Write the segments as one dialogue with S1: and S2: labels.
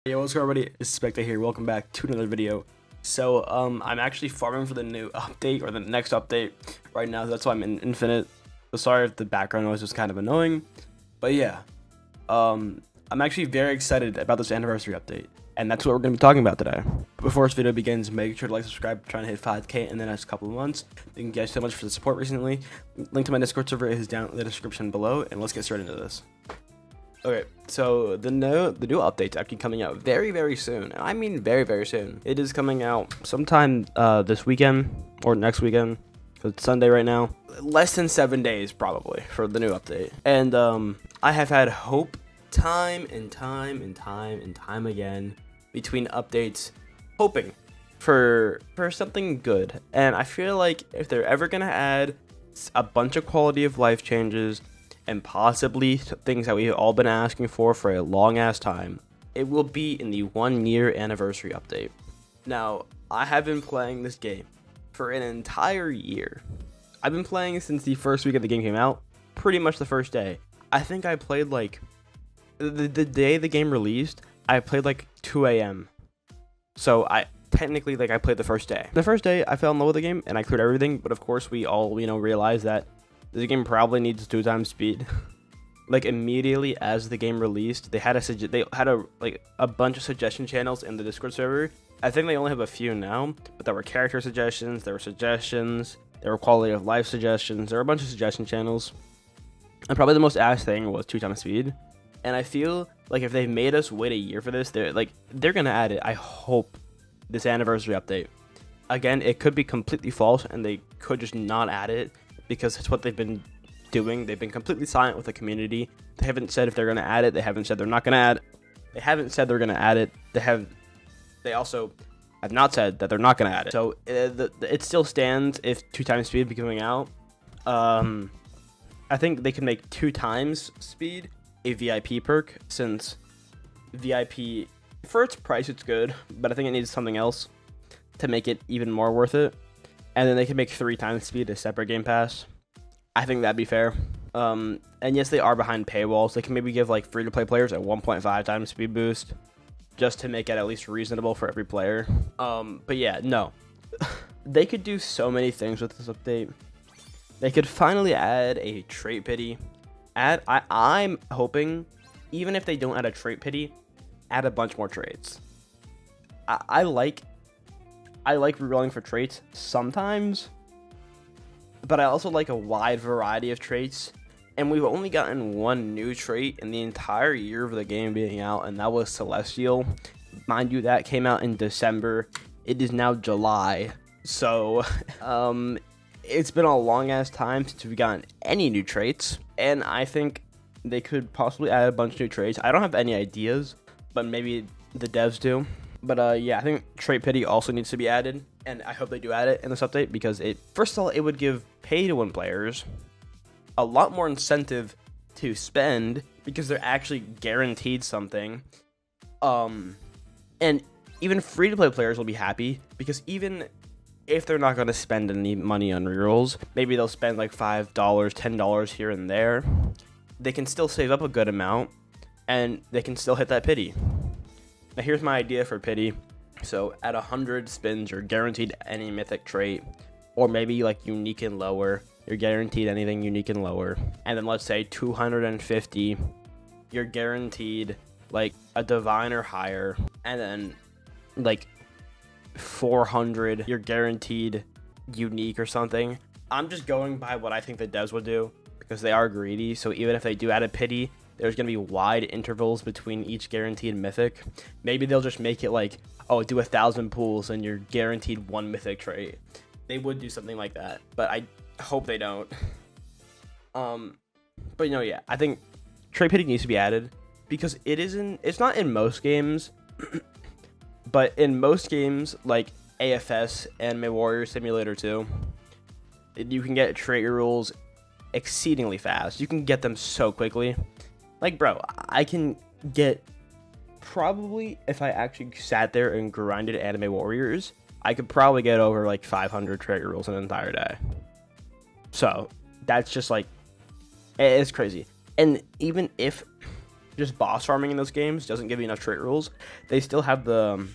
S1: Yo, what's good everybody? It's Spectre here. Welcome back to another video. So, I'm actually farming for the new update or the next update right now. That's why I'm in Infinite. So sorry if the background noise was kind of annoying. But yeah, I'm actually very excited about this anniversary update. And that's what we're going to be talking about today. Before this video begins, make sure to like, subscribe, trying to hit 5K in the next couple of months. Thank you guys so much for the support recently. Link to my Discord server is down in the description below. And let's get straight into this. Okay, so the new update's actually coming out very soon, and I mean very soon. It is coming out sometime this weekend or next weekend, because it's Sunday right now. Less than 7 days probably for the new update, and I have had hope time and time again between updates, hoping for something good, and I feel like if they're ever gonna add a bunch of quality of life changes and possibly things that we've all been asking for a long ass time, it will be in the 1 year anniversary update. Now, I have been playing this game for an entire year. I've been playing since the first week of the game came out, pretty much the first day. I think I played like the day the game released, I played like 2 a.m. So I technically I played the first day. The first day I fell in love with the game and I cleared everything, but of course we all realized that this game probably needs 2 times speed. Like immediately as the game released, they had a bunch of suggestion channels in the Discord server. I think they only have a few now, but there were character suggestions, there were quality of life suggestions, there were a bunch of suggestion channels. And probably the most asked thing was 2 times speed. And I feel like if they've made us wait a year for this, they're gonna add it. I hope this anniversary update. Again, it could be completely false and they could just not add it, because it's what they've been doing. They've been completely silent with the community. They haven't said if they're going to add it. They haven't said they're not going to add it. They haven't said they're going to add it. They also have not said that they're not going to add it. So it still stands if 2 times speed be coming out. I think they can make 2 times speed a VIP perk, since VIP, for its price, it's good, but I think it needs something else to make it even more worth it. And then they can make 3 times speed a separate game pass. I think that'd be fair. And yes, they are behind paywalls. They can maybe give like free-to-play players a 1.5 times speed boost, just to make it at least reasonable for every player. But yeah, no. They could do so many things with this update. They could finally add a trait pity. I'm hoping, even if they don't add a trait pity, add a bunch more traits. I like rerolling for traits sometimes, but I also like a wide variety of traits, and we've only gotten 1 new trait in the entire year of the game being out, and that was Celestial. Mind you, that came out in December. It is now July, so it's been a long ass time since we've gotten any new traits, and I think they could possibly add a bunch of new traits. I don't have any ideas, but maybe the devs do. But yeah, I think Trait Pity also needs to be added, and I hope they do add it in this update, because first of all, it would give pay-to-win players a lot more incentive to spend, because they're actually guaranteed something. And even free-to-play players will be happy, because even if they're not going to spend any money on rerolls, maybe they'll spend like $5, $10 here and there, they can still save up a good amount, and they can still hit that pity. Now here's my idea for pity. So at 100 spins, you're guaranteed any mythic trait, or maybe like unique and lower. You're guaranteed anything unique and lower. And then let's say 250, you're guaranteed like a divine or higher. And then like 400, you're guaranteed unique or something. I'm just going by what I think the devs would do, because they are greedy. So even if they do add a pity, there's going to be wide intervals between each guaranteed mythic. Maybe they'll just make it like, oh, do 1,000 pulls and you're guaranteed 1 mythic trait. They would do something like that, but I hope they don't. But yeah, I think trait pity needs to be added, because it's not in most games, but in most games like AFS and MiWarrior Simulator 2, you can get trait rules exceedingly fast. You can get them so quickly. Like, bro, I can get, probably, if I actually sat there and grinded Anime Warriors, I could probably get over like 500 trait rules in an entire day. So that's just like, it's crazy. And even if just boss farming in those games doesn't give you enough trait rules. They still have the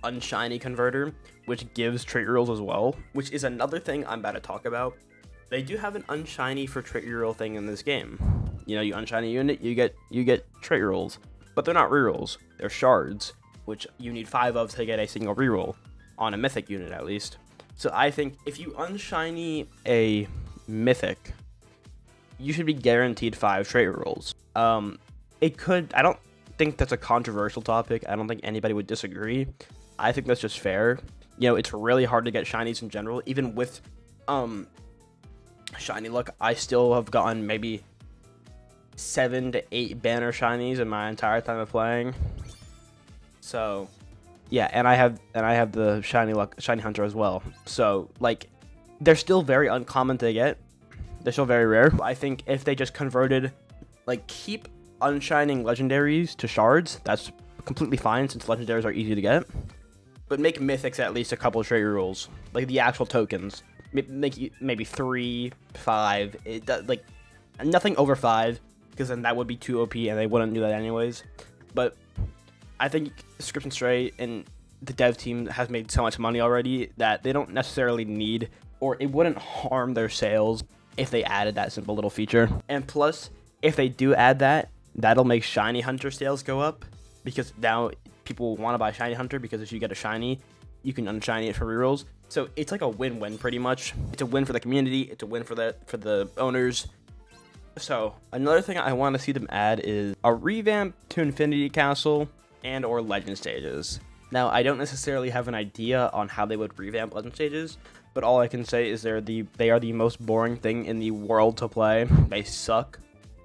S1: unshiny converter, which gives trait rules as well, which is another thing I'm about to talk about. They do have an unshiny for trait reroll thing in this game. You know, you unshiny unit, you get trait rolls, but they're not rerolls. They're shards, which you need 5 of to get a single reroll on a mythic unit at least. So I think if you unshiny a mythic, you should be guaranteed 5 trait rolls. It could. I don't think that's a controversial topic. I don't think anybody would disagree. I think that's just fair. You know, it's really hard to get shinies in general, even with shiny luck. I still have gotten maybe 7 to 8 banner shinies in my entire time of playing. So yeah, and I have the shiny hunter as well. So like, they're still very uncommon to get. They're still very rare. I think if they just converted, like, keep unshining legendaries to shards, that's completely fine since legendaries are easy to get. But make mythics at least a couple of trait rules, like the actual tokens. Make maybe 3, 5. Like nothing over 5, because then that would be too OP, and they wouldn't do that anyways. But I think Script and Stray and the dev team has made so much money already that they don't necessarily need, or it wouldn't harm their sales if they added that simple little feature. And plus, if they do add that, that'll make shiny hunter sales go up, because now people want to buy shiny hunter, because if you get a shiny, you can unshiny it for rerolls. So it's like a win-win pretty much. It's a win for the community, it's a win for the owners. So another thing I want to see them add is a revamp to Infinity Castle and or Legend Stages. Now, I don't necessarily have an idea on how they would revamp Legend Stages, but all I can say is they are the most boring thing in the world to play. They suck.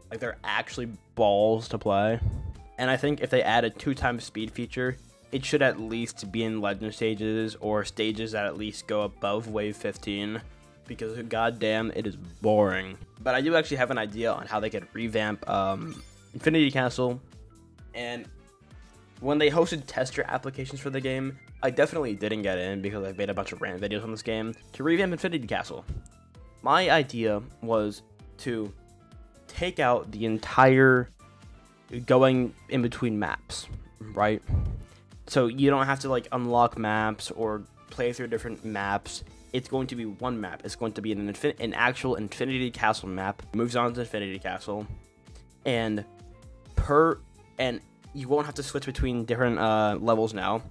S1: Like, they're actually balls to play. And I think if they add a 2x speed feature, it should at least be in Legend Stages or stages that at least go above Wave 15, because goddamn, it is boring. But I do actually have an idea on how they could revamp Infinity Castle. And when they hosted tester applications for the game, I definitely didn't get in because I made a bunch of rant videos on this game to revamp Infinity Castle. My idea was to take out the entire going in between maps, right? So you don't have to like unlock maps or play through different maps. It's going to be one map. It's going to be an actual Infinity Castle map. Moves on to Infinity Castle, and you won't have to switch between different levels now.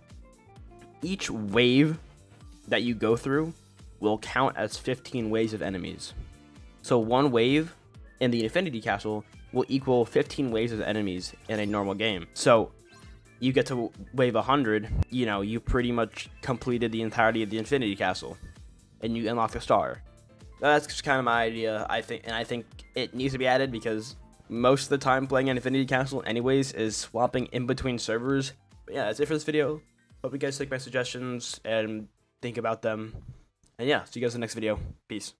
S1: Each wave that you go through will count as 15 waves of enemies. So one wave in the Infinity Castle will equal 15 waves of enemies in a normal game. So you get to wave 100, you know, you pretty much completed the entirety of the Infinity Castle, and you unlock the star. That's just kind of my idea, I think it needs to be added, because most of the time playing an Infinity Castle anyways is swapping in between servers. But yeah, that's it for this video. Hope you guys take my suggestions and think about them. And yeah, see you guys in the next video. Peace.